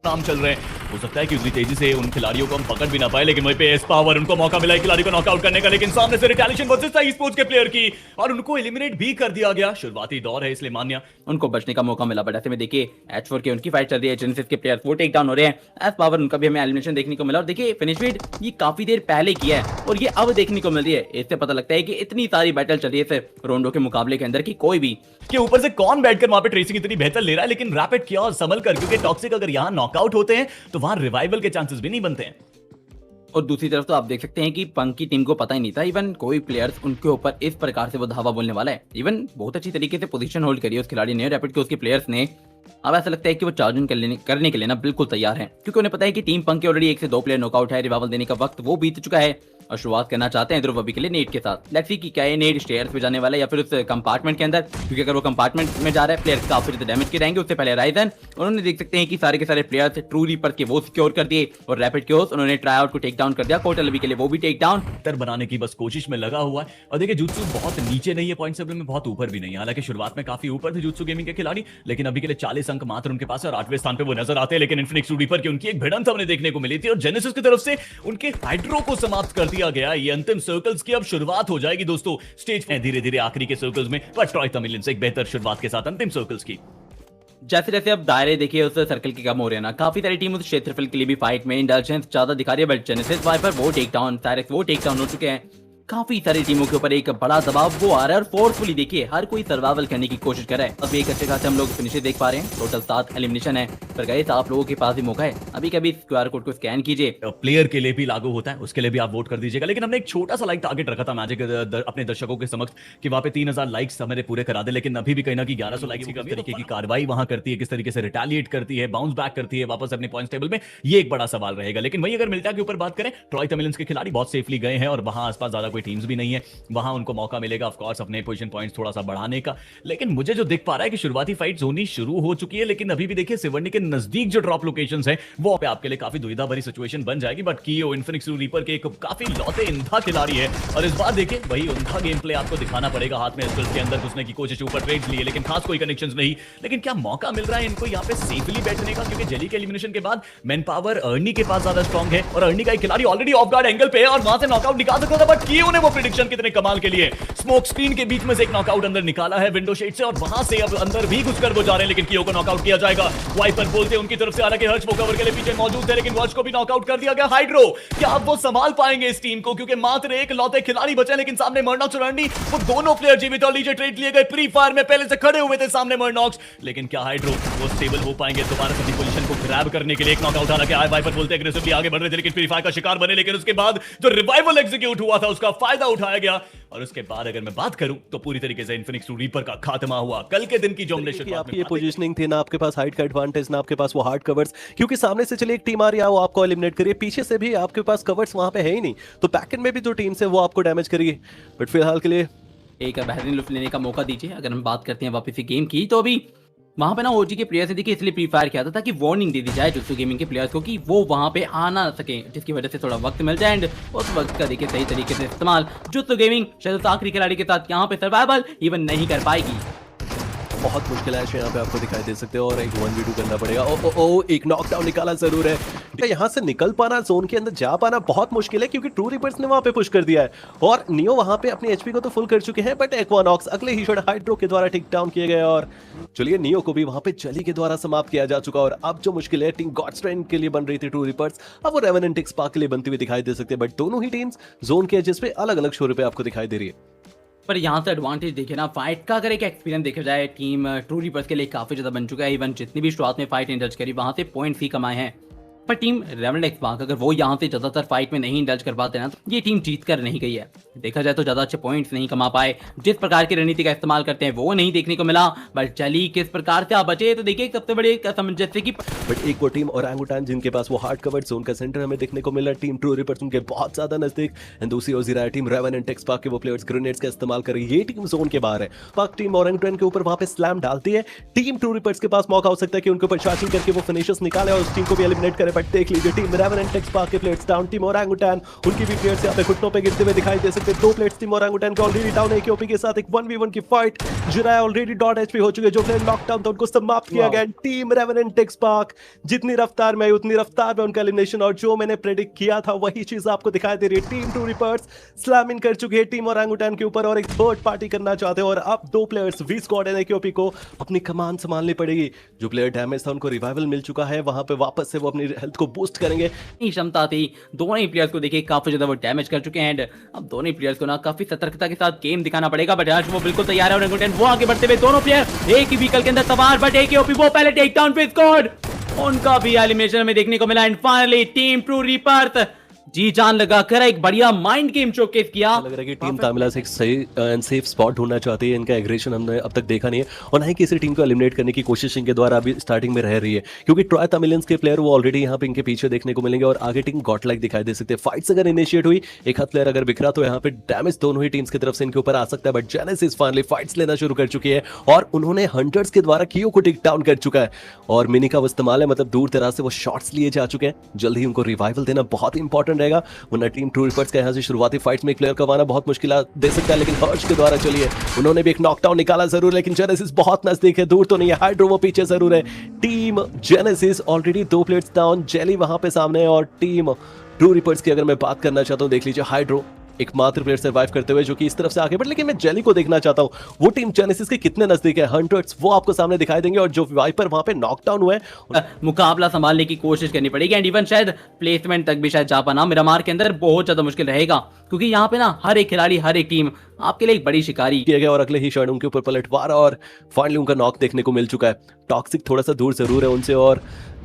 काम चल रहे हैं। हो सकता है कि उतनी तेजी से उन खिलाड़ियों को हम पकड़ भी ना पाए, लेकिन वहीं पे एस पावर उनको मौका मिला खिलाड़ी को नॉकआउट करने का, लेकिन सामने से रिटेलिएशन वर्सेस था स्पोर्ट्स के प्लेयर की और उनको एलिमिनेट भी कर दिया गया। शुरुआती दौर है इसलिए मान्या उनको बचने का मौका मिला, बट ऐसे में देखिए H4 के उनकी फाइट चल रही है, जेनेसिस के प्लेयर वो टेक डाउन हो रहे हैं, एस पावर उनका भी हमें एलिमिनेशन देखने को मिला। और देखिए फिनिश वीड ये काफी देर पहले किया है और ये अब देखने को मिल रही है। इससे पता लगता है कि इतनी सारी बैटल चल रही है सिर्फ रोंडो के मुकाबले के अंदर की कोई भी के ऊपर से कौन बैठकर वहां पे ट्रेसिंग इतनी बेहतर ले रहा है, लेकिन रैपिड किया और संभल कर, क्योंकि टॉक्सिक अगर यहां नॉकआउट होते हैं तो वहां रिवाइवल के चांसेस भी नहीं बनते हैं। और दूसरी तरफ तो आप देख सकते हैं कि पंक की टीम को पता ही नहीं था इवन कोई प्लेयर्स उनके ऊपर इस प्रकार से वो धावा बोलने वाला है। इवन बहुत अच्छी तरीके से पोजीशन होल्ड करी है उस खिलाड़ी ने, रैपिड के उसके प्लेयर्स ने। अब ऐसा लगता है कि वो चार्ज करने के लिए ना बिल्कुल तैयार है, क्योंकि उन्हें पता है कि टीम पंक के ऑलरेडी 1 से 2 प्लेयर नॉकआउट है, रिवाइवल देने का वक्त वो बीत चुका है और शुरुआत करना चाहते हैं ध्रुव अभी के लिए नेट के साथ। लेट्स सी कि क्या ये नेट स्टेयर्स पे जाने वाला है या फिर उस कंपार्टमेंट के अंदर, क्योंकि अगर वो कंपार्टमेंट में जा रहा है प्लेयर काफी ज्यादा डैमेज के रहेंगे। उससे पहले राइजन उन्होंने देख सकते हैं कि सारे के सारे प्लेयर्स ट्रू रीपर के वो सिक्योर कर दिए और रैपिड के उन्होंने ट्राई आउट को टेक डाउन कर दिया। कोटल अभी के लिए वो भी टेक डाउन बनाने की बस कोशिश में लगा हुआ है। और देखिए जुत्सु बहुत नीचे नहीं है पॉइंट टेबल में, बहुत ऊपर भी नहीं है। हालांकि शुरुआत में काफी ऊपर थे जुत्सु गेमिंग के खिलाड़ी, लेकिन अभी के लिए 40 अंक मात्र उनके पास है और 8वें स्थान पे वो नजर आते हैं। लेकिन इन्फिनिक्स रीपर की उनकी एक भिड़ंत हमने देखने को मिली थी और जेनेसिस की तरफ से उनके हाइड्रो को समाप्त कर दिया गया। ये अंतिम सर्कल्स की अब शुरुआत हो जाएगी दोस्तों, स्टेज में धीरे धीरे आखिरी के सर्कल्स में, पर ट्रॉय तमिलियन से एक बेहतर शुरुआत के साथ अंतिम सर्कल्स की। जैसे जैसे अब दायरे देखिए उस सर्कल के कम हो रहे हैं ना, काफी सारी टीम उस क्षेत्रफल के लिए भी फाइट में इंडल्जेंस ज्यादा दिखा रही है। बट जेनेसिस वाइपर वो टेक डाउन, साइरेक्स वो टेक डाउन हो चुके हैं। काफी सारी टीमों के ऊपर एक बड़ा दबाव वो आ रहा है और फोर्सफुली देखिए हर कोई सर्वाइवल करने की कोशिश कर रहा है। अभी एक अच्छे खासे हम लोग फिनिशर देख पा रहे हैं, टोटल 7 एलिमिनेशन है। पर गाइस आप लोगों के पास भी मौका है, अभी कभी QR कोड को स्कैन कीजिए। प्लेयर के लिए भी लागू होता है, उसके लिए भी आप वोट कर दीजिएगा। लेकिन हमने एक छोटा सा लाइक टारगेट रखा था मैजिक अपने दर्शकों के समक्ष कि वहां पे 3000 लाइक्स हमारे पूरे करा दे, लेकिन अभी भी कहीं ना कहीं 1100 लाइक्स की तरीके की कार्रवाई वहां करती है, किस तरीके से रिटेलिएट करती है, बाउंस बैक करती है वापस अपने पॉइंट्स टेबल में, ये एक बड़ा सवाल रहेगा। लेकिन वही अगर मिल्टा के ऊपर बात करें, ट्रॉय तमिलियंस के खिलाड़ी बहुत सेफली गए हैं और वहां आसपास ज्यादा कोई टीम्स भी नहीं है, वहां उनको मौका मिलेगा ऑफ कोर्स अपने पोजीशन पॉइंट्स थोड़ा सा बढ़ाने का। लेकिन मुझे जो दिख पा रहा है कि शुरुआती फाइट्स होनी शुरू हो चुकी है, लेकिन अभी भी देखिए सिवर्नी के नजदीक जो ड्रॉप लोकेशंस हैं वो पे आपके लिए काफी दुविधा भरी सिचुएशन बन जाएगी। बट कियो इन्फिनिक्स रीपर के एक काफी लौते इंधा खिलाड़ी है और इस बार देखिए वही उनका गेम प्ले आपको दिखाना पड़ेगा। हाथ में स्किल्स के अंदर घुसने की कोशिश, ऊपर ट्रेड्स लिए, लेकिन खास कोई कनेक्शंस नहीं। लेकिन क्या मौका मिल रहा है इनको यहाँ पे सेफली बैठने का, क्योंकि जेली के एलिमिनेशन के बाद मैन पावर अर्नी के पास ज्यादा स्ट्रॉन्ग है और अर्नी का एक खिलाड़ी ऑलरेडी ऑफ गार्ड एंगल पे है और वहां से नॉकआउट निकाल सकता था। बट कियो ने वो प्रेडिक्शन कितने कमाल के लिए स्मोक स्क्रीन के बीच में से एक नॉकआउट अंदर निकाला है विंडो शेड से और वहां से अब अंदर भी घुसकर वो जा रहे हैं, लेकिन कियो को नॉकआउट किया जाएगा। वाइपर बोलते हैं उनकी तरफ से, हालांकि हर्ष वो कवर के लिए पीछे मौजूद थे, लेकिन वर्ष को भी नॉकआउट कर दिया गया। हाइड्रो क्या अब वो संभाल पाएंगे इस टीम को, क्योंकि मात्र एक लौते खिलाड़ी बचे, लेकिन सामने मर्नॉक्स और अर्नी वो दोनों प्लेयर जीवित और लीजे ट्रेड लिए गए। प्री फायर में पहले से खड़े हुए थे सामने मर्नॉक्स, लेकिन क्या हाइड्रो वो स्टेबल हो पाएंगे दोबारा अपनी पोजीशन को ग्रैब करने के लिए। एक नॉकआउट हालांकि वाइपर बोलते एग्रेसिवली आगे बढ़ रहे थे, लेकिन प्री फायर का शिकार बने। लेकिन उसके बाद जो रिवाइवल एग्जीक्यूट हुआ था उसका फायदा उठाया गया और उसके बाद अगर मैं बात करूं तो पूरी तरीके से इन्फिनिक्स रीपर का खात्मा हुआ। कल के दिन की जो हमने आपकी ये पोजीशनिंग थी ना, आपके पास हाइट का एडवांटेज ना, आपके पास वो हार्ड कवर्स, क्योंकि सामने से चलिए एक टीम आ रही है वो आपको एलिमिनेट करिए, पीछे से भी आपके पास कवर्स वहां पे है ही नहीं, तो बैकएंड में भी जो टीम्स है वो आपको डैमेज करेगी। बट फिलहाल के लिए एक बेहतरीन लुत्फ लेने का मौका दीजिए। अगर हम बात करते हैं वापस से गेम की, तो अभी वहां पे ना ओजी के प्लेयर्स ने देखिए इसलिए प्री फायर किया था ताकि वार्निंग दे दी जाए जुत्सु गेमिंग के प्लेयर्स को कि वो वहां पे आ ना सके, जिसकी वजह से थोड़ा वक्त मिल जाए एंड उस वक्त का देखिए सही तरीके से इस्तेमाल जुत्सु गेमिंग शायद उस आखिरी खिलाड़ी के साथ यहाँ पे सर्वाइवल इवन नहीं कर पाएगी। बहुत मुश्किल है यहाँ पे आपको दिखाई दे सकते हो और एक 1v2 करना पड़ेगा। ओ एक नॉकडाउन निकाला जरूर है, यहाँ से निकल पाना, जोन के अंदर जा पाना बहुत मुश्किल है, क्योंकि ट्रू रिपर्स ने वहां पे पुश कर दिया है और नियो वहां पे अपनी एचपी को तो फुल कर चुके हैं। बट एक्वानॉक्स अगले ही शॉट हाइड्रो के द्वारा टेक डाउन किए गए और चलिए नियो को भी वहां पे जली के द्वारा समाप्त किया जा चुका। और अब जो मुश्किल है टीम गॉड स्ट्रेंथ के लिए बन रही थी ट्रू रिपर्स, अब वो रेवेनेंट स्पार्क के लिए बनती हुई दिखाई दे सकते हैं। बट दोनों ही टीम्स जोन के एजेस पे अलग अलग शोर पे आपको दिखाई दे रही है। पर यहाँ से एडवांटेज देखिए ना, फाइट का अगर एक एक्सपीरियंस देखा जाए टीम ट्रू रिपर्स के लिए काफी ज्यादा बन चुका है। इवन जितनी भी शुरुआत में फाइट इंडल्ज करी वहां से पॉइंट्स ही कमाए हैं। पर टीम रेवेनेंट स्पार्क अगर वो यहाँ से ज्यादातर फाइट में नहीं इंडल्ज कर पाते ना, तो ये टीम जीत कर नहीं गई है। देखा जाए तो ज्यादा अच्छे पॉइंट्स नहीं कमा पाए, जिस प्रकार की रणनीति का इस्तेमाल करते हैं वो नहीं देखने को मिला। बट चली किस प्रकार से आप बचे, तो देखिए सबसे बड़ी सामंजस्य की। बट एक वो टीम ओरंगुटान जिनके पास वो हार्ड कवर्ड जोन का सेंटर हमें देखने को मिला, टीम ट्रू रिपर्स उनके बहुत ज्यादा नजदीक। एंड दूसरी ओर जीरा टीम रेवेनेंट स्पार्क के वो प्लेयर्स ग्रेनेड्स का इस्तेमाल कर रही है, ये टीम जोन के बाहर है। स्पार्क टीम ओरंगुटान के ऊपर वहां पे स्लैम डालती है, टीम ट्रू रिपर्स के पास मौका हो सकता है कि उनके ऊपर चार्जिंग करके वो फिनिशर्स निकाले और उस टीम को भी एलिमिनेट करे। बट देख लीजिए टीम रेवेनेंट टेक्स पार्क के प्लेयर्स डाउन, टीम ओरंगुटैन उनकी भी प्लेयर्स यहाँ पे घुटनों पे गिरते हुए दिखाई दे सकते हैं। 2 प्लेयर्स टीम ओरंगुटैन के ऑलरेडी डाउन है, केओपी के साथ एक 1v1 की फाइट। जिराय ऑलरेडी डॉट एचपी हो चुके, जो प्लेयर लॉकडाउन था उनको समाप्त किया गया। टीम रेवेनेंट टेक्स पार्क जितनी रफ्तार में उतनी रफ्तार में उनका एलिमिनेशन, और जो मैंने प्रेडिक्ट किया था वही चीज आपको दिखाई दे रही है। टीम ट्रू रिपर्स स्लैम इन कर चुकी है टीम ओरंगुटैन के ऊपर और एक थर्ड पार्टी करना चाहते हैं, और अब 2 प्लेयर्स वी स्क्वाड एंड केओपी को अपनी कमान संभालनी पड़ेगी। जो प्लेयर डैमेज था उनको रिवाइवल मिल चुका है, वहां पे वापस से वो अपनी हेल्थ को बूस्ट करेंगे। क्षमता थी दोनों ही प्लेयर्स को देखिए काफी ज्यादा वो डैमेज कर चुके हैं, एंड अब दोनों ही प्लेयर्स को ना काफी सतर्कता के साथ गेम दिखाना पड़ेगा। बट आज वो बिल्कुल तैयार है, ओरंगुटैन वो आगे बढ़ते हुए, दोनों प्लेयर एक ही व्हीकल के अंदर सवार, बट एक केओपी वो पहले टेक डाउन पे स्क्वाड उनका भी एलिमिनेशन में देखने को मिला। And finally team true reapers जी जान लगाकर एक बढ़िया माइंड गेम शोकेस किया। लग रहा है कि टीम तामिला से एक सही एंड सेफ स्पॉट ढूंढना चाहती है। इनका एग्रेशन हमने अब तक देखा नहीं है, और ना ही किसी टीम को एलिमिनेट करने की कोशिश इनके द्वारा अभी स्टार्टिंग में रह रही है, क्योंकि ट्रॉय तमिलियंस के प्लेयर वो ऑलरेडी यहाँ पे इनके पीछे देखने को मिलेंगे, और आगे टीम गॉट लाइक दिखाई दे सकते हैं। फाइट्स अगर इनिशिएट हुई, एक हाथ प्लेयर अगर बिखरा, तो यहाँ पे डैमेज दोनों ही टीम्स की तरफ से इनके ऊपर आ सकता है। बट जेनेसिस फाइनली फाइट्स लेना शुरू कर चुकी है, और उन्होंने हंटर्स के द्वारा कियो को टेक डाउन कर चुका है, और मिनी का वो इस्तेमाल है, मतलब दूर दराज से वो शॉट्स लिए जा चुके हैं। जल्द ही उनको रिवाइवल देना बहुत इंपॉर्टेंट रहेगा, वरना टीम ट्रू रिपर्स का यहाँ से शुरुआती फाइट्स में एक प्लेयर करवाना बहुत मुश्किल दे सकता है। लेकिन हर्ष के द्वारा चलिए उन्होंने भी एक नॉकडाउन निकाला जरूर, लेकिन जेनेसिस बहुत नजदीक है, दूर तो नहीं है। हाइड्रो वो पीछे जरूर है। Team genesis already 2 players down, jelly वहां पे सामने है, और टीम ट्रू रिपर्स की अगर मैं बात करना चाहता हूँ, देख लीजिए हाइड्रो एकमात्र प्लेयर सर्वाइव करते हुए जो कि इस तरफ से आगे बढ़, लेकिन मैं जेली को देखना चाहता हूं वो टीम जेनेसिस के कितने नजदीक है। हंटर्स वो आपको सामने दिखाई देंगे, और जो वाइपर वहां पे नॉकडाउन हुए मुकाबला संभालने की कोशिश करनी पड़ेगी, एंड इवन शायद प्लेसमेंट तक भी शायद जा पाना मिरामार के अंदर बहुत ज्यादा मुश्किल रहेगा, क्योंकि यहाँ पे ना हर एक खिलाड़ी हर एक टीम आपके लिए एक बड़ी शिकारी किया गया, और अगले ही क्षण उनके ऊपर पलटवार, और फाइनली उनका नॉक देखने को मिल चुका है। टॉक्सिक थोड़ा सा दूर जरूर है उनसे, और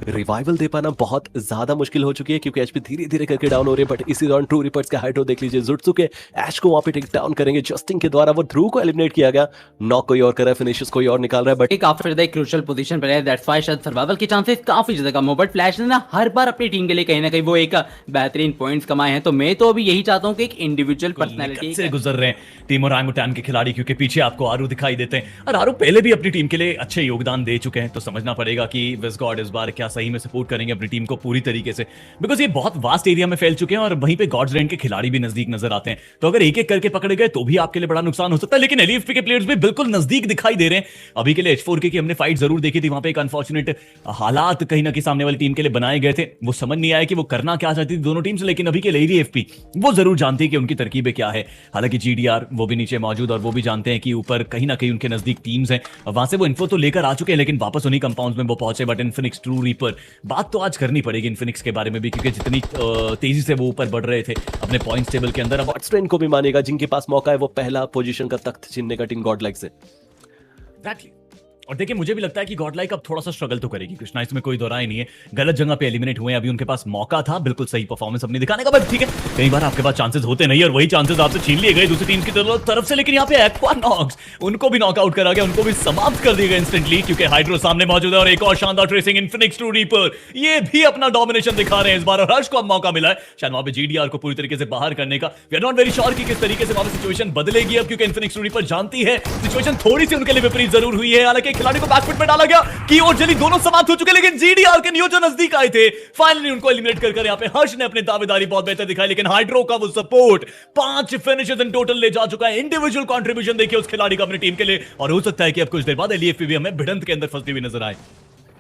रिवाइवल दे पाना बहुत ज्यादा मुश्किल हो चुकी है, क्योंकि एचपी धीरे धीरे करके डाउन हो रही है। बट इसी दौरान ट्रू रिपर्स के हाइड्रो देख लीजिए जुट्सुके ऐश को वहां पे टेक डाउन करेंगे। जस्टिन के द्वारा वो ध्रुव को एलिमिनेट किया गया, नॉक कोई और कर रहा है, फिनिशेस कोई और निकाल रहा है, बट काफी ज्यादा क्रूशियल पोजीशन पर है। दैट्स व्हाई शायद सर्वाइवल के चांसेस काफी ज्यादा कम हो। बट फ्लैश ने ना हर बार अपनी टीम के लिए कहीं ना कहीं वो एक बेहतरीन पॉइंट्स कमाए हैं, तो मैं तो अभी यही चाहता हूँ कि एक इंडिविजुअल पर्सनैलिटी से गुजर रहे हैं टीम ओरंगुटैन के खिलाड़ी, क्योंकि पीछे आपको आरू दिखाई देते हैं, और आरू पहले भी अपनी टीम के लिए अच्छे योगदान दे चुके हैं। तो समझना पड़ेगा कि विज़गॉड इस बार क्या सही में सपोर्ट करेंगे अपनी टीम को पूरी तरीके से, बिकॉज ये बहुत वास्ट एरिया में फैल चुके हैं, और वहीं पे गॉड्स रेंट के खिलाड़ी भी नजदीक नजर आते हैं। तो अगर एक एक करके पकड़े गए तो भी आपके लिए बड़ा नुकसान हो सकता है, लेकिन एलईएफपी के प्लेयर्स भी बिल्कुल नजदीक दिखाई दे रहे हैं। अभी के लिए H4K की हमने फाइट जरूर देखी थी, वहां पे एक अनफॉर्चुनेट हालात कहीं ना कहीं सामने वाली टीम के लिए बनाए गए थे, वो समझ नहीं आया कि वो करना क्या चाहती थी दोनों टीम से। लेकिन अभी के लिए एलईएफपी वो जरूर जानती है कि उनकी तरकीबें क्या है। हालांकि जीडीआर वो भी नीचे मौजूद, और वो भी जानते हैं कि ऊपर कहीं ना कहीं उनके नजदीक टीम्स हैं, वहां से वो इन्फो तो लेकर आ चुके हैं, लेकिन वापस उन्हीं कंपाउंड्स में वो पहुंचे। बट इन्फिनिक्स ट्रू रीपर बात तो आज करनी पड़ेगी इन्फिनिक्स के बारे में भी, क्योंकि जितनी तेजी से वो ऊपर बढ़ रहे थे अपने पॉइंट्स टेबल के अंदर, अब गॉड्स को भी मानेगा जिनके पास मौका है वो पहला पोजीशन का तख्त छीनने का टीम गॉड लाइक से। Exactly. और देखिए मुझे भी लगता है कि गॉडलाइक अब थोड़ा सा स्ट्रगल तो करेगी कृष्णा, इसमें कोई दो राय नहीं है। गलत जगह पे एलिमिनेट हुए, अभी उनके पास मौका था बिल्कुल सही परफॉर्मेंस अपनी दिखाने का, बट ठीक है कई बार आपके पास चांसेस होते नहीं, और वही चांसेस आपसे छीन लिए गए दूसरी टीम की तरफ से। लेकिन यहाँ पे एक्वानॉक्स उनको भी नॉकआउट करा गया, उनको भी समाप्त कर दिया गया इंस्टेंटली, क्योंकि हाइड्रो सामने मौजूद है, और एक और शानदार ट्रेसिंग इन्फिनिक्स ट्रू रीपर, ये भी अपना डोमिनेशन दिखा रहे हैं इस बार, और हर्ष को अब मौका मिला है शायद वहां पे जीडीआर को पूरी तरीके से बाहर करने का। We are not very sure कि किस तरीके से वहां पे सिचुएशन बदलेगी अब, क्योंकि इन्फिनिक्स ट्रू रीपर जानती है सिचुएशन थोड़ी सी उनके लिए विपरीत जरूर हुई है। हालांकि खिलाड़ी को बैकफुट में डाला गया कि और जली दोनों समाप्त हो चुके, लेकिन जीडीआर के नियोजन नजदीक आए थे, फाइनली उनको एलिमिनेट कर यहां पे हर्ष ने अपनी दावेदारी बहुत बेहतर दिखाई। लेकिन हाइड्रो का वो सपोर्ट 5 फिनिशेस इन टोटल ले जा चुका है। इंडिविजुअल कंट्रीब्यूशन देखिए उस खिलाड़ी का अपनी टीम के लिए, और हो सकता है कि अब कुछ देर बाद एलईएफपी भी हमें भिड़ंत के अंदर फंसती हुई नजर आए।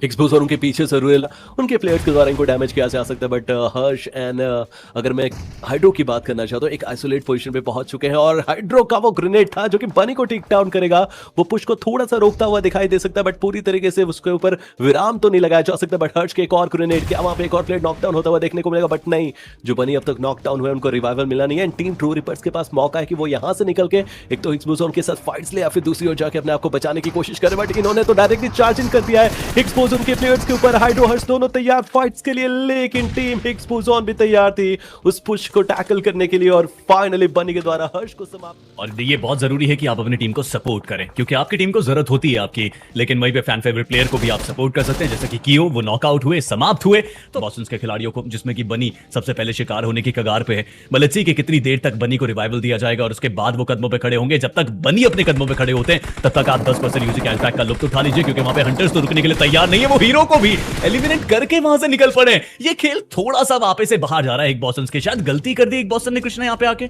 एक्सपोज और उनके पीछे जरूर उनके प्लेयर्स के द्वारा इनको डैमेज किया जा सकता है, बट हर्ष एंड अगर मैं हाइड्रो की बात करना चाहता हूँ, एक आइसोलेट पोजीशन पे पहुंच चुके हैं, और हाइड्रो का वो ग्रेनेड था जो कि बनी को टेक डाउन करेगा, वो पुश को थोड़ा सा रोकता हुआ दिखाई दे सकता है, बट पूरी तरीके से उसके ऊपर विराम तो नहीं लगाया जा सकता। बट हर्ष के एक और ग्रेनेड, क्या वहां पे एक और प्लेयर नॉकडाउन होता हुआ देखने को मिलेगा? बट नहीं, जो बनी अब तक नॉकडाउन हुए उनको रिवाइवल मिला नहीं है। टीम ट्रू रिपर्स के पास मौका है कि वो यहां से निकल के एक तो एक्सपोज उनके साथ फाइट्स ले, या फिर दूसरी ओर जाके अपने आप को बचाने की कोशिश करे, बट इन्होंने तो डायरेक्टली चार्ज इन कर दिया है। एक्सपोज उनके प्लेयर्स के ऊपर, हाइड्रो हर्ष दोनों तैयार फाइट्स के लिए, लेकिन टीम हिग्सपोजन भी तैयार थी उस पुश को टैकल करने के लिए, और फाइनली बनी के द्वारा हर्ष को समाप्त। और ये बहुत जरूरी है कि आप अपनी टीम को सपोर्ट करें, क्योंकि आपकी टीम को जरूरत होती है आपकी, लेकिन वहीं पे फैन फेवरेट प्लेयर को भी आप सपोर्ट कर सकते हैं, जैसे कि कियो वो नॉकआउट हुए, समाप्त हुए। तो बॉस्टन्स के खिलाड़ियों को, जिसमें कि बनी सबसे पहले शिकार होने की कगार पे है, लेट्स सी कि कितनी देर तक बनी को रिवाइवल दिया जाएगा, और उसके बाद वो कदमों पे खड़े होंगे। जब तक बनी अपने कदमों पे खड़े होते हैं तब तक आप 10% यूजी कैशबैक का लुत्फ उठा लीजिए, क्योंकि वहां पे हंटर्स तो रुकने के लिए तैयार नहीं नहीं है, वो हीरो को भी एलिमिनेट करके वहां से निकल पड़े। ये खेल थोड़ा सा वापे से बाहर जा रहा है एक बॉसन्स के, शायद गलती कर दी एक बॉसन ने कृष्णा यहाँ पे आके,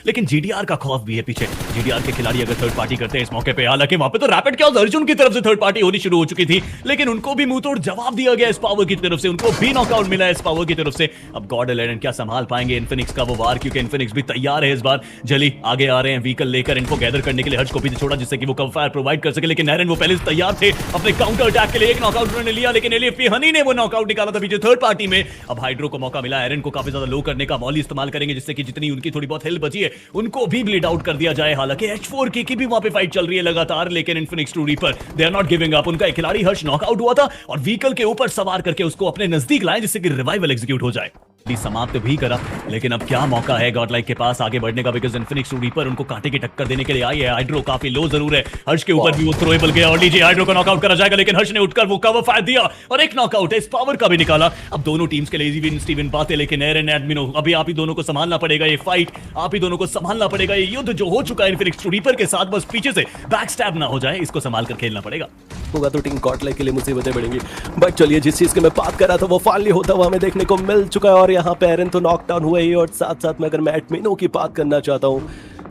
लेकिन जीडीआर का खौफ भी है पीछे। जीडीआर के खिलाड़ी अगर थर्ड पार्टी करते हैं इस मौके पे, हालांकि वहां पे तो रैपिड क्या अर्जुन की तरफ से थर्ड पार्टी होनी शुरू हो चुकी थी, लेकिन उनको भी मुंह तोड़ जवाब दिया गया इस पावर की तरफ से, उनको भी नॉकआउट मिला है इस पावर की तरफ से। अब गॉड एलेडन क्या संभाल पाएंगे इन्फिनिक्स का वो वार, क्योंकि इन्फिनिक्स भी तैयार है इस बार। जली आगे आ रहे हैं व्हीकल लेकर इनको गैदर करने के लिए, हर्ष को भी छोड़ा जिससे कि वो कवर फायर प्रोवाइड कर सके, लेकिन एरन वो पहले से तैयार थे अपने काउंटर अटैक के लिए। एक नॉकआउट उन्होंने लिया, लेकिन एलिफ हनी ने वो नॉकआउट निकाला था पीछे थर्ड पार्टी में। अब हाइड्रो को मौका मिला एरन को काफी ज्यादा लो करने का, मॉली इस्तेमाल करेंगे जिससे कि जितनी उनकी थोड़ी बहुत हेल्प बची है उनको भी ब्लीड आउट कर दिया जाए। हालांकि H4K की भी वहां पे फाइट चल रही है लगातार, लेकिन Infinix to Reaper they are not giving up. उनका एक खिलाड़ी हर्ष नॉकआउट हुआ था और व्हीकल के ऊपर सवार करके उसको अपने नजदीक लाए जिससे कि रिवाइवल एग्जीक्यूट हो जाए। समाप्त भी करा, लेकिन अब क्या मौका है गॉडलाइक के पास आगे बढ़ने का, बिकॉज़ इन्फिनिक्स टू रीपर उनको कांटे की टक्कर देने के लिए आई है। हाइड्रो काफी लो जरूर है, हर्ष के ऊपर भी वो थ्रोएबल गया और लीजिए हाइड्रो को नॉकआउट करा जाएगा, लेकिन हर्ष ने उठकर वो कवर फायर दिया और एक नॉकआउट है इस पावर का भी निकाला। अब दोनों टीम्स के लिए इजी विन स्टीवन बातें, लेकिन एरन एडमिनो अभी आप ही दोनों को संभालना पड़ेगा ये फाइट, आप ही दोनों को संभालना पड़ेगा ये युद्ध जो हो चुका है इन्फिनिक्स टू रीपर के साथ। बस पीछे से बैक स्टैब ना हो जाए, इसको संभाल कर खेलना पड़ेगा। होगा तो टीम गॉडलाइक के लिए मुसीबतें बढ़ेंगी। बट चलिए, जिस चीज की मैं बात कर रहा था वो फाइनली होता हुआ हमें देखने को मिल चुका है, और यहाँ पे एरन तो नॉकडाउन हुए ही, और साथ साथ में अगर मैं एडमिनो की बात करना चाहता हूँ,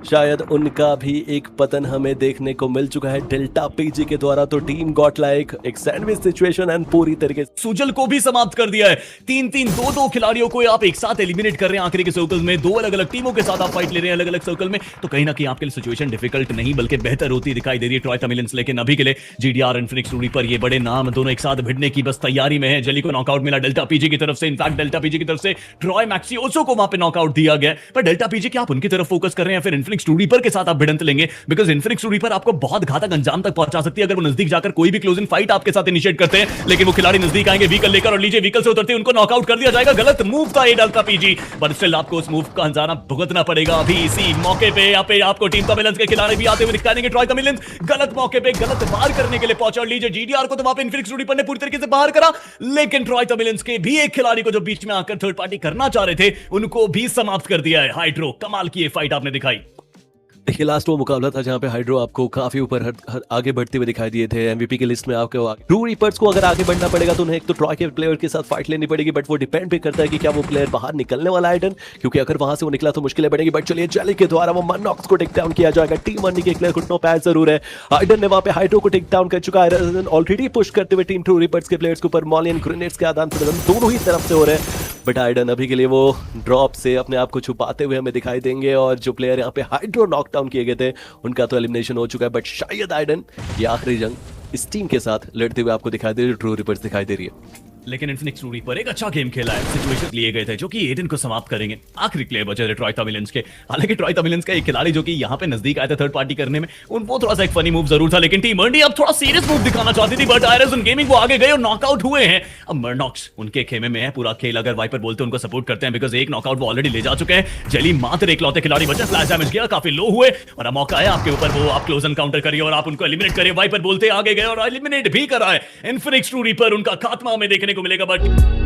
शायद उनका भी एक पतन हमें देखने को मिल चुका है डेल्टा पीजी के द्वारा। तो टीम गॉडलाइक एक सैंडविच सिचुएशन एंड पूरी तरीके से सुजल को भी समाप्त कर दिया है। 3-3 2-2 खिलाड़ियों को आप एक साथ एलिमिनेट कर रहे हैं आखिरी के सर्कल में, दो अलग अलग टीमों के साथ आप फाइट ले रहे हैं अलग अलग सर्कल में, तो कहीं ना कहीं आपके लिए सिचुएशन डिफिकल्ट नहीं बल्कि बेहतर होती दिखाई दे रही है ट्रॉय तमिलियंस। लेकिन अभी के लिए जीडीआर इन्फिनिक्स टू रीपर ये बड़े नाम दोनों एक साथ भिड़ने की बस तैयारी में है। जली को नॉकआउट मिला डेल्टा पीजी की तरफ से, इनफैक्ट डेल्टा पीजी की तरफ से ट्रॉय मैक्सियोसो को वहां पे नॉकआउट दिया गया, पर डेल्टा पीजी क्या आप उनकी तरफ फोकस कर रहे हैं फिर इन्फिनिक्स टू रीपर के साथ आप भिड़ंत लेंगे, बिकॉज़ इन्फिनिक्स टू रीपर आपको बहुत घातक अंजाम तक पहुंचा सकती है अगर वो नजदीक जाकर कोई भी क्लोजिंग फाइट आपके साथ इनिशिएट करते हैं। लेकिन वो खिलाड़ी नजदीक आएंगे व्हीकल लेकर और लीजिए व्हीकल से उतरते उनको नॉकआउट कर दिया जाएगा। गलत मूव था ये डेल्टा पीजी, बट स्टिल आपको उस मूव का अंजाम भुगतना पड़ेगा अभी इसी मौके पे। यहाँ पे आपको टीम तमिलियंस के खिलाड़ी भी आते हुए दिखाई देंगे। ट्रॉय तमिलियंस गलत मौके पे गलत वार करने के लिए पहुंचा और लीजिए जीडीआर को तो वहां पे इन्फिनिक्स टू रीपर ने पूरी तरीके से बाहर करा, लेकिन ट्रॉय तमिलियंस के भी एक खिलाड़ी को जो बीच में आकर थर्ड पार्टी करना चाह रहे थे उनको भी समाप्त कर दिया है। हाइड्रो कमाल की ये फाइट आपने दिखाई। देखिए, लास्ट वो मुकाबला था जहां पे हाइड्रो आपको काफी ऊपर आगे बढ़ते हुए दिखाई दिए थे एमवीपी की लिस्ट में। आपको ट्रू रीपर्स को अगर आगे बढ़ना पड़ेगा तो उन्हें एक तो ट्रॉय के प्लेयर के साथ फाइट लेनी पड़ेगी, बट वो डिपेंड भी करता है कि क्या वो प्लेयर बाहर निकलने वाला है आइडन, क्योंकि अगर वहां से वो निकला तो मुश्किलें बढ़ेंगी। बट चलिए, जेली के द्वारा वो मनॉक्स को टेक डाउन किया जाएगा। टीम अर्नी के प्लेयर घुटनों पे जरूर है, आइडन ने वहां पे हाइड्रो को टेक डाउन कर चुका है, ऑलरेडी पुश करते हुए टीम ट्रू रीपर्स के प्लेयर्स के ऊपर मॉलियन ग्रेनेड्स के आदान प्रदान दोनों ही तरफ से हो रहे हैं। बट आइडन अभी के लिए वो ड्रॉप से अपने आप को छुपाते हुए हमें दिखाई देंगे, और जो प्लेयर यहाँ पे हाइड्रो नॉकडाउन किए गए थे उनका तो एलिमिनेशन हो चुका है। बट शायद आइडन ये आखिरी जंग इस टीम के साथ लड़ते हुए आपको दिखाई दे रही है, ट्रू रिपर्स दिखाई दे रही है। लेकिन इन्फिनिक्स टू रीपर एक अच्छा गेम खेला है, सिचुएशन लिए गए थे जो कि एडन को समाप्त करेंगे। आखिरी प्लेयर बचे थे ट्रॉय तमिलियंस के, हालांकि ट्रॉय तमिलियंस का एक खिलाड़ी जो कि यहाँ पे नजदीक आया था थर्ड पार्टी करने में, वो थोड़ा सा एक फनी मूव जरूर था, लेकिन टीम अर्नी अब थोड़ा सीरियस मूव दिखाना चाहती थी, बट आयरन गेमिंग वो आगे गए और नॉकआउट हुए हैं। अब मर्नॉक्स उनके खेमे में है पूरा खेल, अगर वाइपर बोलते उनको सपोर्ट करते हैं, बिकॉज एक नॉकआउट वो ऑलरेडी ले जा चुके हैं। जेली मात्र एकलौते खिलाड़ी बचे, फ्लैश डैमेज गया, काफी लो हुए, और अब मौका है आपके ऊपर, वो आप क्लोज एनकाउंटर करिए और आप उनको एलिमिनेट करिए। वाइपर बोलते आगे गए और एलिमिनेट भी करा है इन्फिनिक्स टू रीपर, उनका खात्मा हमें देखने को मिलेगा। बट